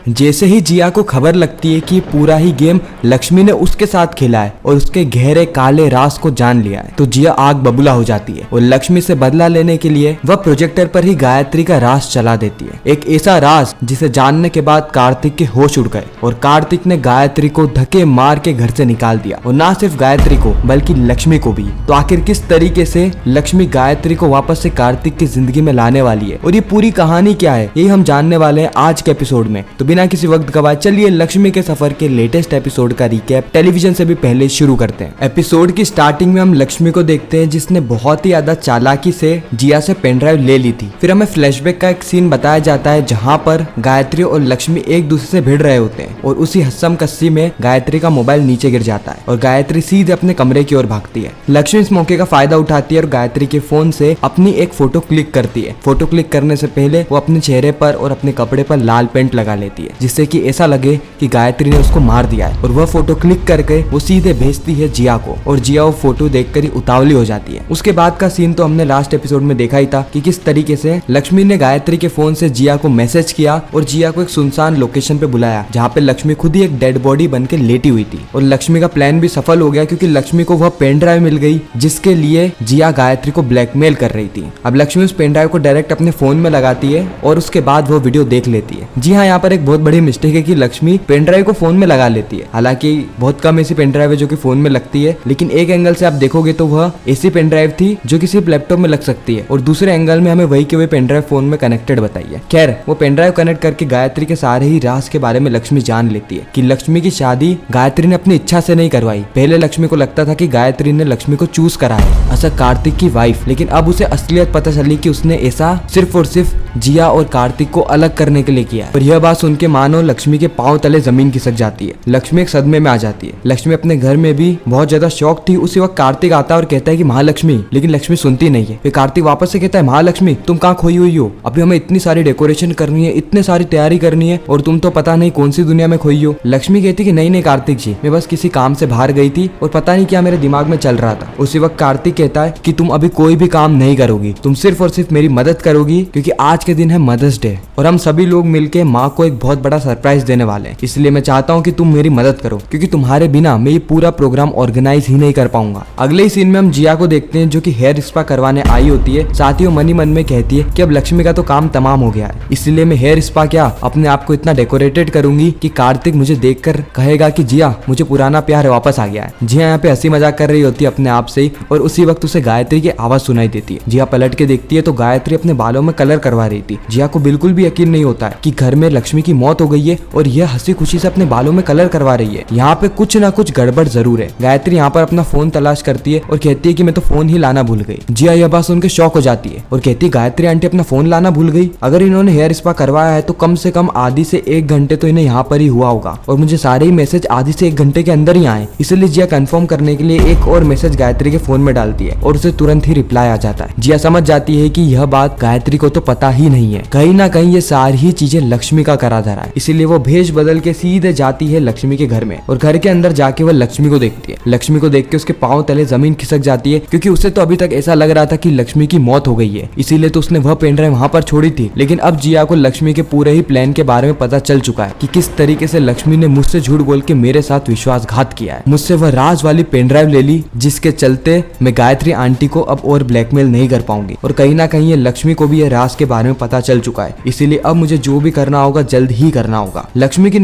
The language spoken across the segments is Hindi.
जैसे ही जिया को खबर लगती है कि पूरा ही गेम लक्ष्मी ने उसके साथ खेला है और उसके गहरे काले राज को जान लिया है, तो जिया आग बबूला हो जाती है और लक्ष्मी से बदला लेने के लिए वह प्रोजेक्टर पर ही गायत्री का राज चला देती है। एक ऐसा राज जिसे जानने के बाद कार्तिक के होश उड़ गए और कार्तिक ने गायत्री को धक्के मार के घर से निकाल दिया, और ना सिर्फ गायत्री को बल्कि लक्ष्मी को भी। तो आखिर किस तरीके से लक्ष्मी गायत्री को वापस से कार्तिक की जिंदगी में लाने वाली है और ये पूरी कहानी क्या है, यही हम जानने वाले हैं आज के एपिसोड में। तो बिना किसी वक्त गवाए चलिए लक्ष्मी के सफर के लेटेस्ट एपिसोड का रिकैप टेलीविजन से भी पहले शुरू करते हैं। एपिसोड की स्टार्टिंग में हम लक्ष्मी को देखते हैं जिसने बहुत ही ज्यादा चालाकी से जिया से पेन ड्राइव ले ली थी। फिर हमें फ्लैशबैक का एक सीन बताया जाता है जहाँ पर गायत्री और लक्ष्मी एक दूसरे से भिड़ रहे होते हैं और उसी हस्सम कस्सी में गायत्री का मोबाइल नीचे गिर जाता है और गायत्री सीधे अपने कमरे की ओर भागती है। लक्ष्मी इस मौके का फायदा उठाती है और गायत्री के फोन से अपनी एक फोटो क्लिक करती है। फोटो क्लिक करने से पहले वो अपने चेहरे पर और अपने कपड़े पर लाल पेंट लगा लेती है जिससे कि ऐसा लगे कि गायत्री ने उसको मार दिया है, और वह फोटो क्लिक करके वो सीधे भेजती है जिया को और जिया वो फोटो देखकर ही उतावली हो जाती है। उसके बाद का सीन तो हमने लास्ट एपिसोड में देखा ही था कि किस तरीके से लक्ष्मी ने गायत्री के फोन से जिया को मैसेज किया और जिया को एक सुनसान लोकेशन पे बुलाया जहाँ पे लक्ष्मी खुद ही एक डेड बॉडी बन के लेटी हुई थी। और लक्ष्मी का प्लान भी सफल हो गया क्योंकि लक्ष्मी को वह पेन ड्राइव मिल गई जिसके लिए जिया गायत्री को ब्लैकमेल कर रही थी। अब लक्ष्मी उस पेन ड्राइव को डायरेक्ट अपने फोन में लगाती है और उसके बाद वो वीडियो देख लेती है। जी हाँ, यहाँ पर एक बहुत बड़ी मिस्टेक है कि लक्ष्मी पेन ड्राइव को फोन में लगा लेती है। हालांकि बहुत कम ऐसी पेन ड्राइव है जो कि फोन में लगती है, लेकिन एक एंगल से आप देखोगे तो वह ऐसी पेन ड्राइव थी जो कि सिर्फ लैपटॉप में लग सकती है और दूसरे एंगल में हमें वही की वही पेन ड्राइव फोन में कनेक्टेड बताई है। खैर, वो पेन ड्राइव कनेक्ट करके गायत्री के सारे ही राज के बारे में लक्ष्मी जान लेती है कि लक्ष्मी की शादी गायत्री ने अपनी इच्छा से नहीं करवाई। पहले लक्ष्मी को लगता था कि गायत्री ने लक्ष्मी को चूज करा है असल कार्तिक की वाइफ, लेकिन अब उसे असलियत पता चली कि उसने ऐसा सिर्फ और सिर्फ जिया और कार्तिक को अलग करने के लिए किया है। और यह बात सुन के मानो लक्ष्मी के पांव तले जमीन खिसक जाती है। लक्ष्मी एक सदमे में आ जाती है। लक्ष्मी अपने घर में भी बहुत ज्यादा शौक थी। उसी वक्त कार्तिक आता है और कहता है कि महालक्ष्मी, लेकिन लक्ष्मी सुनती नहीं है। फिर कार्तिक वापस से कहता है महालक्ष्मी तुम कहाँ खोई हुई हो, अभी हमें इतनी सारी डेकोरेशन करनी है, इतनी सारी तैयारी करनी है और तुम तो पता नहीं कौन सी दुनिया में खोई हो। लक्ष्मी कहती कि नहीं कार्तिक जी, मैं बस किसी काम से बाहर गई थी और पता नहीं क्या मेरे दिमाग में चल रहा था। उसी वक्त कार्तिक कहता है कि तुम अभी कोई भी काम नहीं करोगी, तुम सिर्फ और सिर्फ मेरी मदद करोगी क्योंकि आज के दिन है मदर्स डे और हम सभी लोग मिलके माँ को एक बहुत बड़ा सरप्राइज देने वाले हैं। इसलिए मैं चाहता हूँ कि तुम मेरी मदद करो क्योंकि तुम्हारे बिना मैं ये पूरा प्रोग्राम ऑर्गेनाइज ही नहीं कर पाऊंगा। अगले ही सीन में हम जिया को देखते हैं जो कि हेयर स्पा करवाने आई होती है। साथ ही वो मनी मन में कहती है कि अब लक्ष्मी का तो काम तमाम हो गया है, इसलिए मैं हेयर स्पा क्या अपने आप को इतना डेकोरेटेड करूंगी कि कार्तिक मुझे देखकर कहेगा कि जिया मुझे पुराना प्यार वापस आ गया है। जिया यहाँ पे हंसी मजाक कर रही होती है अपने आप से ही और उसी वक्त उसे गायत्री की आवाज सुनाई देती है। जिया पलट के देखती है तो गायत्री अपने बालों में कलर करवा रही थी। जिया को बिल्कुल भी यकीन नहीं होता है कि घर में लक्ष्मी की मौत हो गई है और यह हंसी खुशी से अपने बालों में कलर करवा रही है। यहाँ पे कुछ ना कुछ गड़बड़ जरूर है। गायत्री यहाँ पर अपना फोन तलाश करती है और कहती है कि मैं तो फोन ही लाना भूल गई। जिया यह बात सुनकर शॉक हो जाती है और कहती है गायत्री आंटी अपना फोन लाना भूल गई। अगर इन्होंने हेयर स्पा करवाया है तो कम से कम आधी से 1 घंटे तो इन्हें यहाँ पर ही हुआ होगा और मुझे सारे ही मैसेज आधी से 1 घंटे के अंदर ही आए। इसलिए जिया कंफर्म करने के लिए एक और मैसेज गायत्री के फोन में डालती है और उसे तुरंत ही रिप्लाई आ जाता है। जिया समझ जाती है कि यह बात गायत्री को तो पता ही नहीं है, कहीं ना कहीं ये सारी ही चीजें लक्ष्मी का करा धरा है। इसीलिए वो भेष बदल के सीधे जाती है लक्ष्मी के घर में और घर के अंदर जाके वो लक्ष्मी को देखती है। लक्ष्मी को देख के उसके पांव तले जमीन खिसक जाती है क्योंकि उसे तो अभी तक ऐसा लग रहा था कि लक्ष्मी की मौत हो गई है, इसीलिए तो उसने वह पेन ड्राइव वहां पर छोड़ी थी। लेकिन अब जिया को लक्ष्मी के पूरे ही प्लान के बारे में पता चल चुका है कि किस तरीके से लक्ष्मी ने मुझसे झूठ बोल के मेरे साथ विश्वासघात किया है। मुझसे वह राज वाली पेन ड्राइव ले ली जिसके चलते मैं गायत्री आंटी को अब और ब्लैकमेल नहीं कर पाऊंगी और कहीं ना कहीं ये लक्ष्मी को भी ये राज के बारे में पता चल चुका है। इसीलिए अब मुझे जो भी करना होगा जल्द ही करना होगा। लक्ष्मी की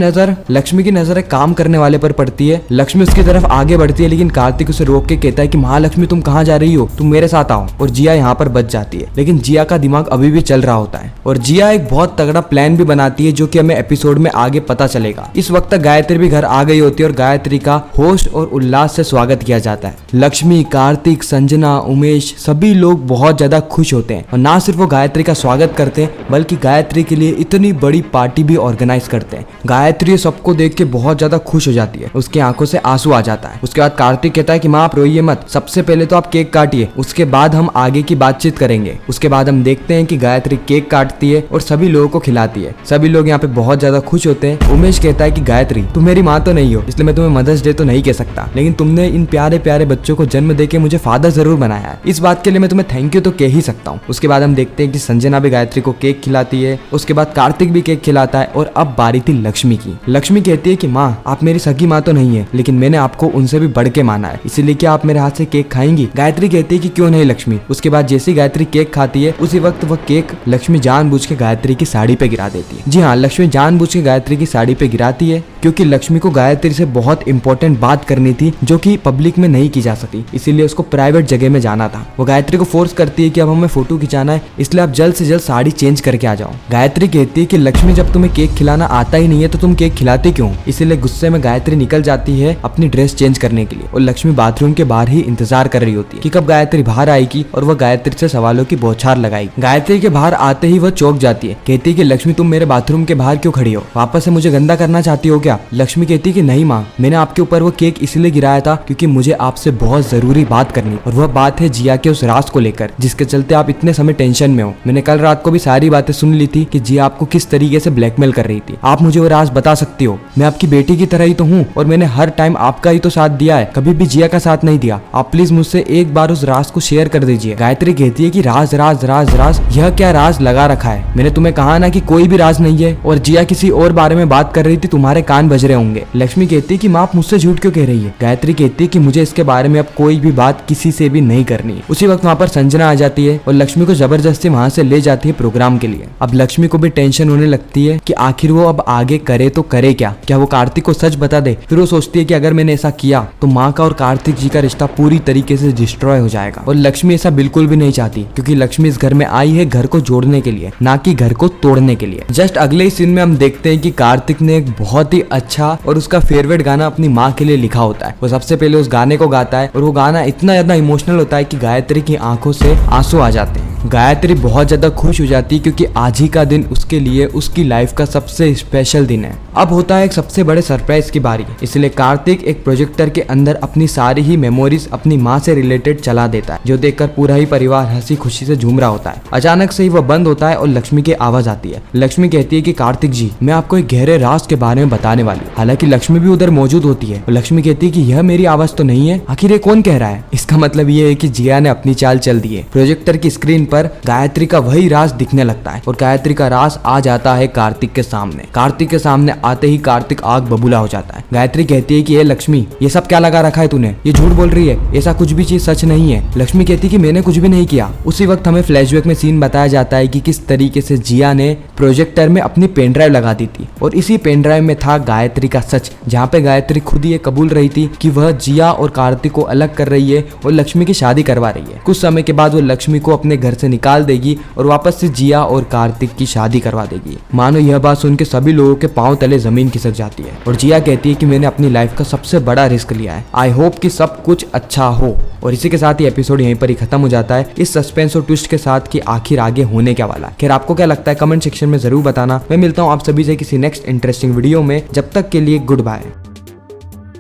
नजर एक काम करने वाले पर पड़ती है। लक्ष्मी उसकी तरफ आगे बढ़ती है लेकिन कार्तिक उसे रोक के कहता है कि महालक्ष्मी तुम कहाँ जा रही हो, तुम मेरे साथ आओ। और जिया यहाँ पर बच जाती है लेकिन जिया का दिमाग अभी भी चल रहा होता है और जिया एक बहुत तगड़ा प्लान भी बनाती है जो कि हमें एपिसोड में आगे पता चलेगा। इस वक्त तक गायत्री भी घर आ गई होती है और गायत्री का होश और उल्लास से स्वागत किया जाता है। लक्ष्मी, कार्तिक, संजना, उमेश सभी लोग बहुत ज्यादा खुश होते हैं और ना सिर्फ वो गायत्री का स्वागत करते हैं बल्कि गायत्री के लिए इतनी बड़ी पार्टी भी ऑर्गेनाइज करते हैं। गायत्री सबको देख के बहुत ज्यादा खुश हो जाती है, उसकी आंखों से आंसू आ जाता है। उसके बाद कार्तिक कहता है कि माँ आप रोइए मत, सबसे पहले तो आप केक काटिए, उसके बाद हम आगे की बातचीत करेंगे। उसके बाद हम देखते हैं कि गायत्री केक काटती है और सभी लोगों को खिलाती है। सभी लोग यहाँ पे बहुत ज्यादा खुश होते हैं। उमेश कहता है कि गायत्री तुम मेरी माँ तो नहीं हो इसलिए मैं तुम्हें मदर्स डे तो नहीं कह सकता, लेकिन तुमने इन प्यारे प्यारे बच्चों को जन्म देके मुझे फादर जरूर बनाया है, इस बात के लिए मैं तुम्हें थैंक यू तो कह ही सकता हूँ। उसके बाद हम देखते हैं कि संजना भी गायत्री को केक खिलाती है। उसके बाद कार्तिक भी केक खिलाता है और अब बारी थी लक्ष्मी की। लक्ष्मी कहती है कि माँ, आप मेरी सगी माँ तो नहीं है, लेकिन मैंने आपको उनसे भी बढ़ के माना है, इसीलिए क्या आप मेरे हाथ से केक खाएंगी? गायत्री कहती है कि क्यों नहीं लक्ष्मी। उसके बाद जैसे ही गायत्री केक खाती है उसी वक्त वह केक लक्ष्मी जानबूझ के गायत्री की साड़ी पे गिरा देती है। जी हाँ, लक्ष्मी जानबूझ के गायत्री की साड़ी पे गिराती है क्योंकि लक्ष्मी को गायत्री से बहुत इंपॉर्टेंट बात करनी थी जो कि पब्लिक में नहीं की जा सकी, इसीलिए उसको प्राइवेट जगह में जाना था। वो गायत्री को फोर्स करती है कि अब हमें फोटो खिंचाना है, इसलिए आप जल्द से जल्द साड़ी चेंज करके आ जाओ। गायत्री कहती है कि लक्ष्मी, जब तुम्हें केक खिलाना आता ही नहीं है तो तुम केक खिलाती क्यों? इसीलिए गुस्से में गायत्री निकल जाती है अपनी ड्रेस चेंज करने के लिए और लक्ष्मी बाथरूम के बाहर ही इंतजार कर रही होती है कि कब गायत्री बाहर आएगी और वह गायत्री से सवालों की बौछार लगाएगी। गायत्री के बाहर आते ही वह चौंक जाती है, कहती है कि लक्ष्मी, तुम मेरे बाथरूम के बाहर क्यों खड़ी हो? वापस से मुझे गंदा करना चाहती हो क्या? लक्ष्मी कहती है कि नहीं माँ, मैंने आपके ऊपर वो केक इसलिए गिराया था क्योंकि मुझे आपसे बहुत जरूरी बात करनी, और वह बात है जिया के उस राज को लेकर जिसके चलते आप इतने समय टेंशन में हो। मैंने कल रात को भी सारी बातें सुन ली थी कि जिया आपको किस तरीके से ब्लैकमेल कर रही थी। आप मुझे वो राज बता सकती हो? मैं आपकी बेटी की तरह ही तो हूँ और मैंने हर टाइम आपका ही तो साथ दिया है, कभी भी जिया का साथ नहीं दिया। आप प्लीज मुझसे एक बार उस राज को शेयर कर दीजिए। गायत्री कहती है कि राज राज राज राज, यह क्या राज लगा रखा है? मैंने तुम्हें कहा ना कि कोई भी राज नहीं है, और जिया किसी और बारे में बात कर रही थी, तुम्हारे कान बज रहे होंगे। लक्ष्मी कहती है कि माँ, आप मुझसे झूठ क्यों कह रही है? गायत्री कहती है कि मुझे इसके बारे में अब कोई भी बात किसी से भी नहीं करनी। उसी वक्त वहाँ पर संजना आ जाती है और लक्ष्मी को जबरदस्ती वहाँ से ले जाती है प्रोग्राम के लिए। अब लक्ष्मी को भी टेंशन होने लगती है कि आखिर वो अब आगे करे तो करे क्या वो कार्तिक को सच बता दे? फिर वो सोचती है कि अगर मैंने ऐसा किया तो माँ का और कार्तिक जी का रिश्ता पूरी तरीके से डिस्ट्रॉय हो जाएगा, और लक्ष्मी ऐसा बिल्कुल भी नहीं चाहती क्योंकि लक्ष्मी इस घर में आई है घर को जोड़ने के लिए, ना कि घर को तोड़ने के लिए। जस्ट अगले ही सीन में हम देखते हैं कि कार्तिक ने एक बहुत ही अच्छा और उसका फेवरेट गाना अपनी माँ के लिए लिखा होता है। वो सबसे पहले उस गाने को गाता है और वो गाना इतना ज्यादा इमोशनल होता है कि गायत्री की आंखों से आंसू आ जाते हैं। गायत्री बहुत ज्यादा खुश हो जाती है क्योंकि आज ही का दिन उसके लिए उसकी लाइफ का सबसे स्पेशल दिन है। अब होता है एक सबसे बड़े सरप्राइज की बारी, इसलिए कार्तिक एक प्रोजेक्टर के अंदर अपनी सारी ही मेमोरीज अपनी माँ से रिलेटेड चला देता है, जो देखकर पूरा ही परिवार हंसी खुशी से झूम रहा होता है। अचानक से ही वह बंद होता है और लक्ष्मी की आवाज आती है। लक्ष्मी कहती है कि कार्तिक जी, मैं आपको एक गहरे राज के बारे में बताने वाली हूँ। हालांकि लक्ष्मी भी उधर मौजूद होती है और लक्ष्मी कहती है कि यह मेरी आवाज तो नहीं है, आखिर ये कौन कह रहा है? इसका मतलब ये है कि जिया ने अपनी चाल चल दी है। प्रोजेक्टर की स्क्रीन पर गायत्री का वही राज दिखने लगता है और गायत्री का राज आ जाता है कार्तिक के सामने। कार्तिक के सामने आते ही कार्तिक आग बबूला हो जाता है। गायत्री कहती है कि ये लक्ष्मी, ये सब क्या लगा रखा है तूने? ये झूठ बोल रही है, ऐसा कुछ भी चीज सच नहीं है। लक्ष्मी कहती है कि मैंने कुछ भी नहीं किया। उसी वक्त हमें फ्लैशबैक में सीन बताया जाता है कि किस तरीके से जिया ने प्रोजेक्टर में अपनी पेन ड्राइव लगा दी थी और इसी पेन ड्राइव में था गायत्री का सच, जहाँ पे गायत्री खुद ये कबूल रही थी कि वह जिया और कार्तिक को अलग कर रही है और लक्ष्मी की शादी करवा रही है। कुछ समय के बाद वो लक्ष्मी को अपने घर से निकाल देगी और वापस से जिया और कार्तिक की शादी करवा देगी। मानो यह बात सुन के सभी लोगों के पांव तले जमीन खिसक जाती है और जिया कहती है कि मैंने अपनी लाइफ का सबसे बड़ा रिस्क लिया है, आई होप कि सब कुछ अच्छा हो। और इसी के साथ ही एपिसोड यहीं पर ही खत्म हो जाता है, इस सस्पेंस और ट्विस्ट के साथ कि आखिर आगे होने क्या वाला। खैर, आपको क्या लगता है कमेंट सेक्शन में जरूर बताना। मैं मिलता हूँ आप सभी से किसी नेक्स्ट इंटरेस्टिंग वीडियो में, जब तक के लिए गुड बाय।